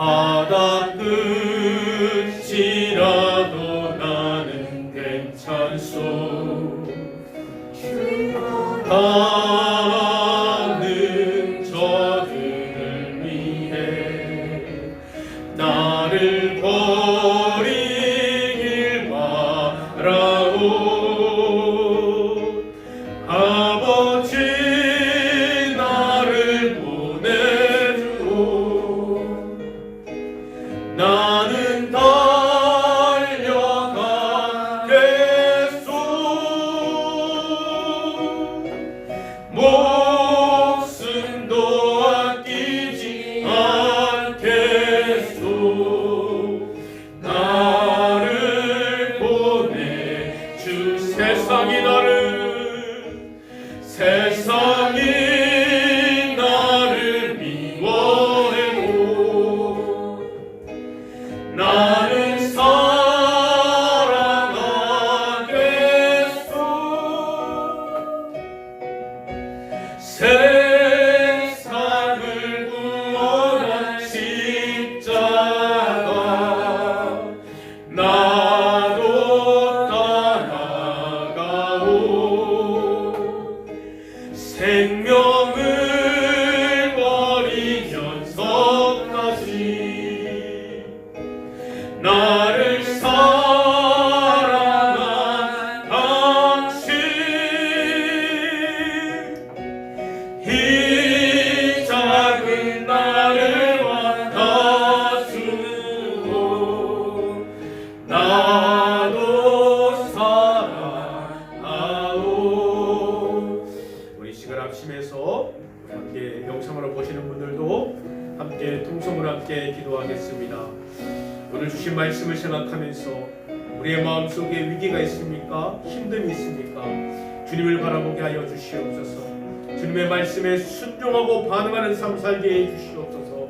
바다 끝이라도 나는 괜찮소. 가는 저들을 위해 나를 버리길 말아오. 아버지 나를 보내주오. 나는 달려가겠소. 목숨도 아끼지 않겠소. 나를 보내주. 세상이 나를 미워해도 나는 사랑하겠소. 세상을 구원한 십자가 나도 따라가오. 생명을 버리면서까지 나를 사랑한 당신, 이 작은 나를 와다주고 나도 사랑하오. 우리 시간 합심해서 함께 영상으로 보시는 분들도 함께 통성으로 함께 기도하겠습니다. 오늘 주신 말씀을 생각하면서 우리의 마음속에 위기가 있습니까? 힘듦이 있습니까? 주님을 바라보게 하여 주시옵소서. 주님의 말씀에 순종하고 반응하는 삶 살게 해 주시옵소서.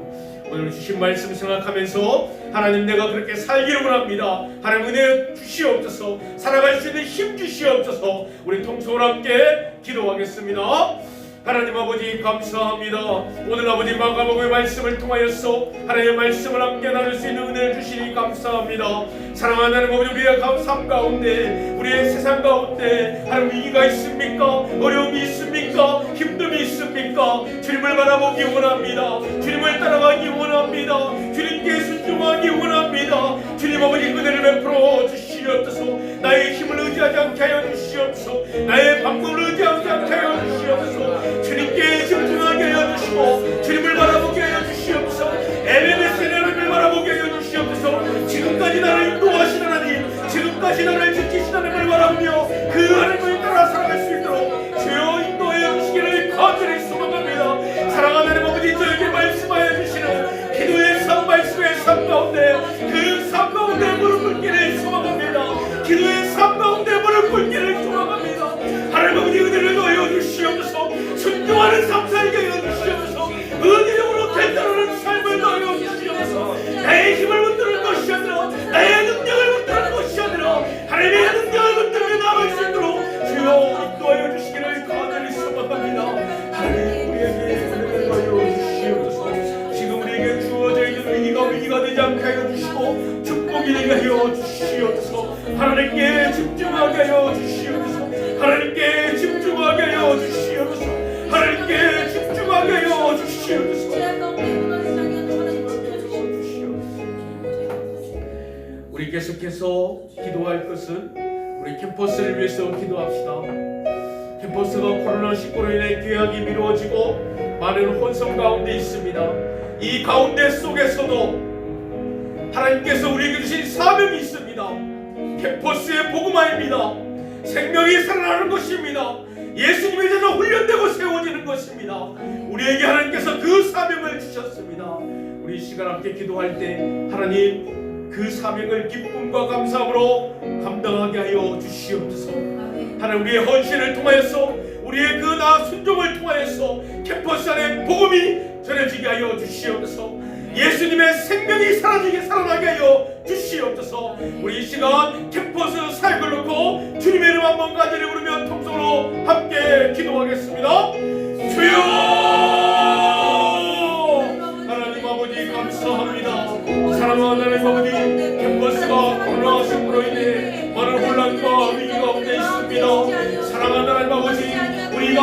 오늘 주신 말씀 생각하면서 하나님 내가 그렇게 살기를 원합니다. 하나님 은혜 주시옵소서. 살아갈 수 있는 힘 주시옵소서. 우리 통성으로 함께 기도하겠습니다. 하나님 아버지 감사합니다. 오늘 아버지 마가복음의 말씀을 통하여서 하나님의 말씀을 함께 나눌 수 있는 은혜를 주시니 감사합니다. 사랑하는 아버지, 우리의 삶 가운데, 우리의 세상 가운데 하나님 위기가 있습니까? 어려움이 있습니까? 힘듦이 있습니까? 주님을 바라보기 원합니다. 주님을 따라가기 원합니다. 주님께 순종하기 원합니다. 주님 아버지 은혜를 베풀어 주시옵소서. 나의 힘을 의지하지 않게 하여 주시옵소서. 나의 방법을 의지하지 않게 하여 주시옵소서. 주님께 집중하게 하여 주시고 주님을 바라보게 하여 주시옵소서. MMS의 하나님을 바라보게 하여 주시옵소서. 지금까지 나를 인도하신 하나님, 지금까지 나를 지키신 하나님을 바라보며 그 하나님을 따라 살아갈 수 있도록 주여 인도하여 주시기를 간절히 소망합니다. 사랑하는 아버지, 저에게 말씀하여 주시는 기도의 삶, 말씀의 삶 가운데 그 삶 가운데 무릎 꿇기를 소망합니다. 기도의 삶 가운데 무릎 꿇기를 소망합니다. 하나님 아버지 은혜를 더하여 주시옵소서. 순종하는 삶 살게 하여 주시옵소서. 은혜적으로 대단하는 삶을 더하여 주시옵소서. 나의 힘을 붙드는 것이 아니라 나의 능력을 붙드는 것이 아니라 하나님의 능력을 붙들며 나아갈 수 있도록 주여 인도하여 주시기를 간절히 소망합니다. 하나님 우리에게 은혜를 더하여 주시옵소서. 지금 우리에게 주어져 있는 위기가 되지 않게 하여 주시고 축복이 되게 하여 주시옵소서. 하나님께 집중하게 하여 주시옵소서. 하나님께 집중하게 하여 주시옵소서. 하나님께 집중하게 하여 주시옵소서. 우리 계속해서 기도할 것은 우리 캠퍼스를 위해서 기도합시다. 캠퍼스가 코로나19로 인해 계약이 미루어지고 많은 혼성 가운데 있습니다. 이 가운데 속에서도 하나님께서 우리에게 주신 사명이 있습니다. 캠퍼스의 복음화입니다. 생명이 살아나는 것입니다. 예수님의 제자 훈련되고 세워지는 것입니다. 우리에게 하나님께서 그 사명을 주셨습니다. 우리 이 시간 함께 기도할 때 하나님 그 사명을 기쁨과 감사함으로 감당하게 하여 주시옵소서. 하나님 우리의 헌신을 통하여서 우리의 그 나 순종을 통하여서 캠퍼스 안에 복음이 전해지게 하여 주시옵소서. 예수님의 생명이 살아나게 하여 주시옵소서. 우리 이 시간 캠퍼스 사역을 놓고 주님의 이름 한번 간절히 부르며 통성으로 함께 기도하겠습니다. 주여! 하나님 아버지 감사합니다.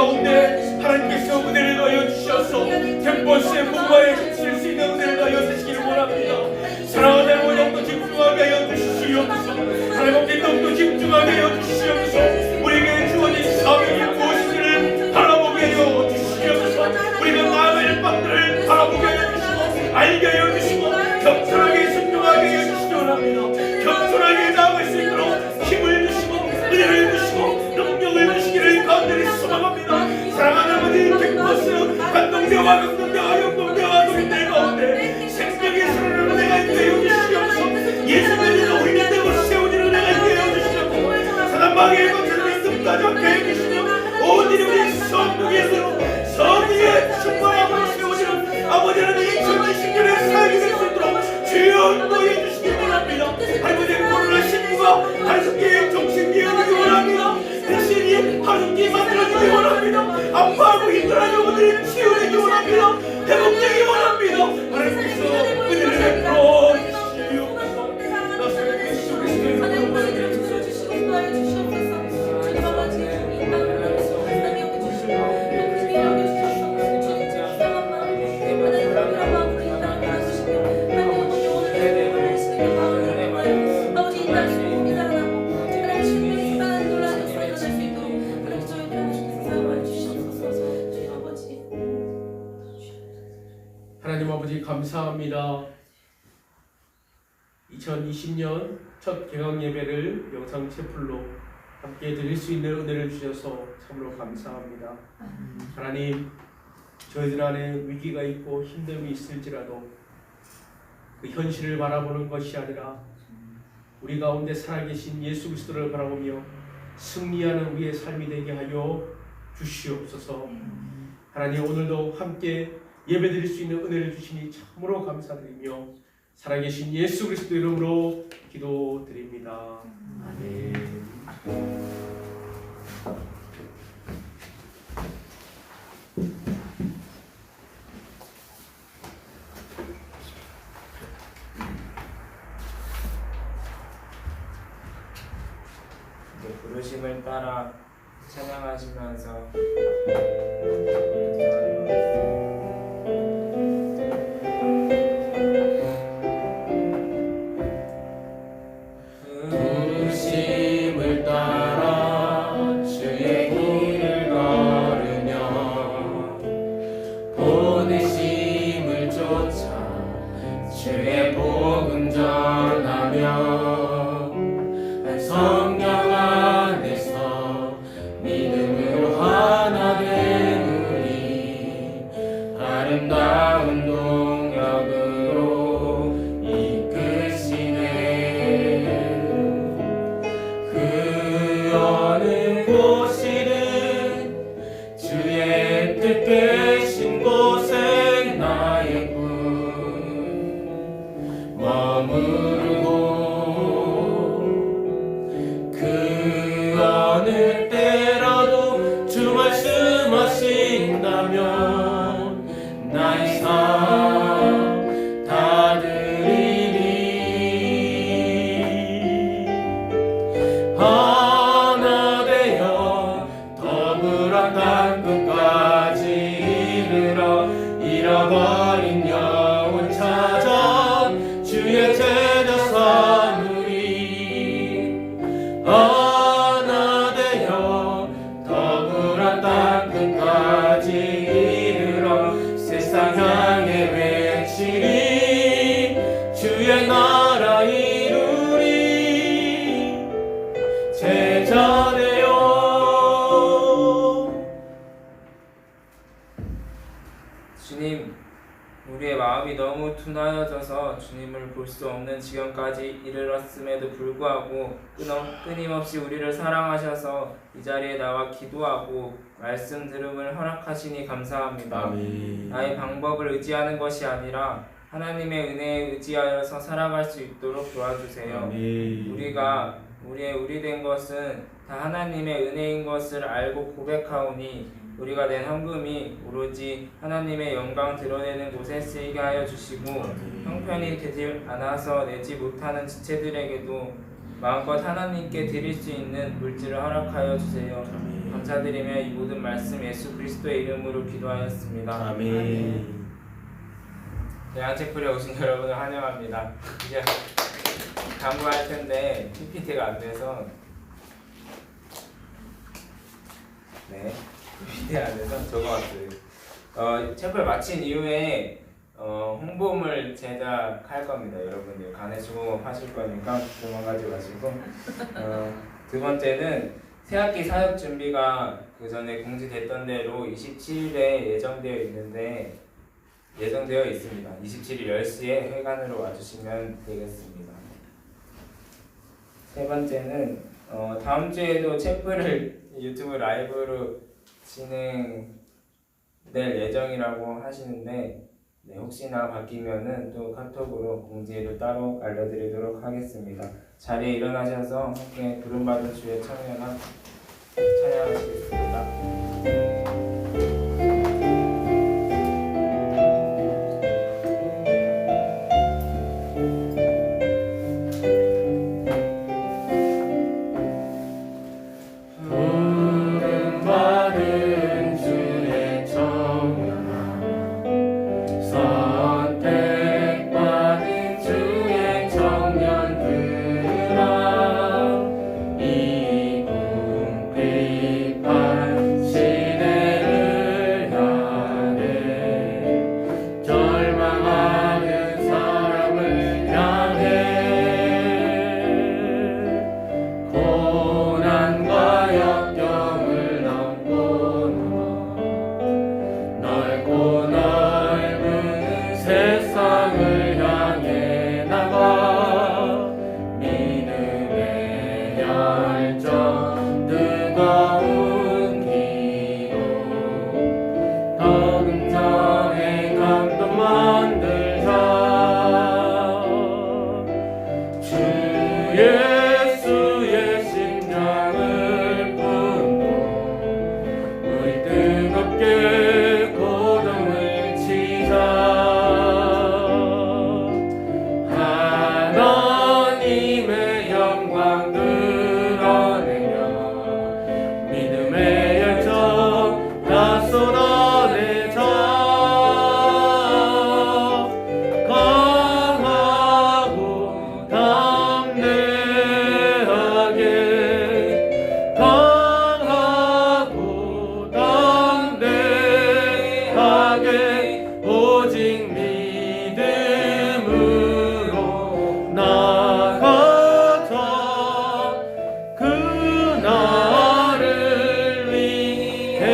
가운데 하나님께서 은혜를 더하여 주셔서 캠퍼스의 분과에 힘쓸 수 있는 은혜를 더하여 주시기를 원합니다. 사랑하는 여러분, 더욱더 집중하게 하여 주시옵소서. 하나님 아버지, 더욱더 집중하게 하여 주시옵소서. 우리에게 주어진 사명이 무엇인지를 바라보게 하여 주시옵소서. 우리가 나아갈 바들을 바라보게 하여 주시고 알게 하여 주시고 겸손하게 순종하게 하여 주시기 원합니다. 겸손하게 나아갈 수 있도록 힘을 주시고 은혜를 주시고 능력을 주시기를 간절히 소망합니다. 사랑하는 아버지, 캠퍼스 감동대와 감동대와 영동대와 노인들 가운데 생명의 선언을 은혜가 있게 하여 주시옵소서. 예수의 이름으로 우리 믿음을 세우기를 은혜가 있게 하여 주시옵소서. 사단방의 것들을 끝까지 함께 해주시며 온 이름의 성령의 성령의 충만함으로 세우시는 아버지 하나님 2020년에 살게 될 수 있도록 주여 인도해 주시기 원합니다. 아버지, 코로나19가 한석기의 정신기에 오기 원합니다. 대신이 한석기 만들어지기 원합니다. 아파하고 힘들어하는 영혼들이 치유되기 원합니다. 회복되기 원합니다. 하나님께서 은혜를 베풀어 주시옵소서. 나사렛 예수 그리스도의 이름으로 하나님 아버지, 감사합니다. 2020년 첫 개강 예배를 영상 채플로 함께 드릴 수 있는 은혜를 주셔서 참으로 감사합니다. 하나님, 저희들 안에 위기가 있고 힘듦이 있을지라도 그 현실을 바라보는 것이 아니라 우리 가운데 살아계신 예수 그리스도를 바라보며 승리하는 우리의 삶이 되게 하여 주시옵소서. 하나님, 오늘도 함께 예배드릴 수 있는 은혜를 주시니 참으로 감사드리며 살아계신 예수 그리스도 이름으로 기도드립니다. 아멘. 이제 부르심을 따라 찬양하시면서 부르심을 따라 주의 길을 걸으며 보내심을 쫓아 주의 복음 전하며 한 성령 안에서 믿음으로 하나 된 우리 아름다운 동력으로 이끄시네. 그 어느 곳이든 주의 뜻 계신 곳에 나의 군 머무르고 그 어느 때라도 주 말씀하신다면 나의 삶 다 드리리. 하나 되어 더불어 땅 끝까지 이르러 잃어버린 영혼 찾아 주의 제자 삼으리. 하나 되어 더불어 땅 끝까지 이르러 세상 향해 외치리. 주의 나라 이루리. 제자 되어. 주님, 우리의 마음이 너무 둔하여져서 주님을 볼 수 없는 지경까지 이르렀음에도 불구하고 끊임없이 우리를 사랑하셔서 이 자리에 나와 기도하고 말씀 들음을 허락하시니 감사합니다. 아멘. 나의 방법을 의지하는 것이 아니라 하나님의 은혜에 의지하여서 살아갈 수 있도록 도와주세요. 아멘. 우리 된 것은 다 하나님의 은혜인 것을 알고 고백하오니 우리가 낸 헌금이 오로지 하나님의 영광 드러내는 곳에 쓰이게 하여 주시고 형편이 되질 않아서 내지 못하는 지체들에게도 마음껏 하나님께 드릴 수 있는 물질을 허락하여 주세요. 감사드리며 이 모든 말씀 예수 그리스도의 이름으로 기도하였습니다. 아멘. 대한체플에 오신 여러분을 환영합니다. 이제 강구할 텐데 PPT가 안 돼서 PPT가 안 돼서 적어왔어요. 체플 마친 이후에 홍보물 제작할 겁니다. 여러분들 간에 수공업 하실 거니까 도망가지 마시고 두 번째는 새학기 사역 준비가 그 전에 공지됐던 대로 27일에 예정되어 있습니다. 27일 10시에 회관으로 와주시면 되겠습니다. 세 번째는 다음 주에도 체플을 유튜브 라이브로 진행될 예정이라고 하시는데 혹시나 바뀌면은 또 카톡으로 공지를 따로 알려드리도록 하겠습니다. 자리에 일어나셔서 함께 부름받은 주의 찬양하시겠습니다. 부름받은 주의 청년아 선택받은 주의 청년들아 이 궁핍한 시대를 향해 절망하는 사람을 향해 고난과 역경을 넘고 넓고 넓은 세상을 향해 나가 믿음의 열정 뜨거운 기도 더 긍정의 감동 만들자 주 예수의 심장을 품고 우리 뜨겁게 고동을 치자 하나님의 영광 드러내며 믿음의 열정 다 쏟아내자 강하고 담대하게 강하고 담대하게 오직 믿음으로 나가자 그 나를 위해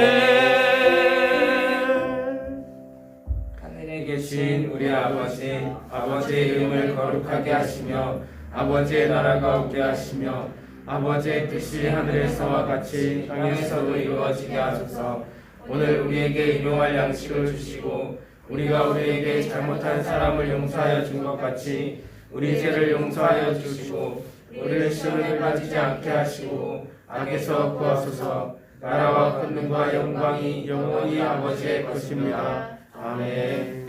하늘에 계신 우리 아버지의 이름을 거룩하게 하시며 아버지의 나라가 오게 하시며 아버지의 뜻이 하늘에서와 같이 땅에서도 이루어지게 하소서. 오늘 우리에게 일용할 양식을 주시고 우리가 우리에게 잘못한 사람을 용서하여 준 것 같이 우리 죄를 용서하여 주시고 우리를 시험에 빠지지 않게 하시고 악에서 구하소서. 나라와 권능과 영광이 영원히 아버지의 것입니다. 아멘.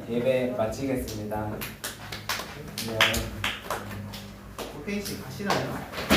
예배 마치겠습니다. 안녕. 호테이씨 가시나요?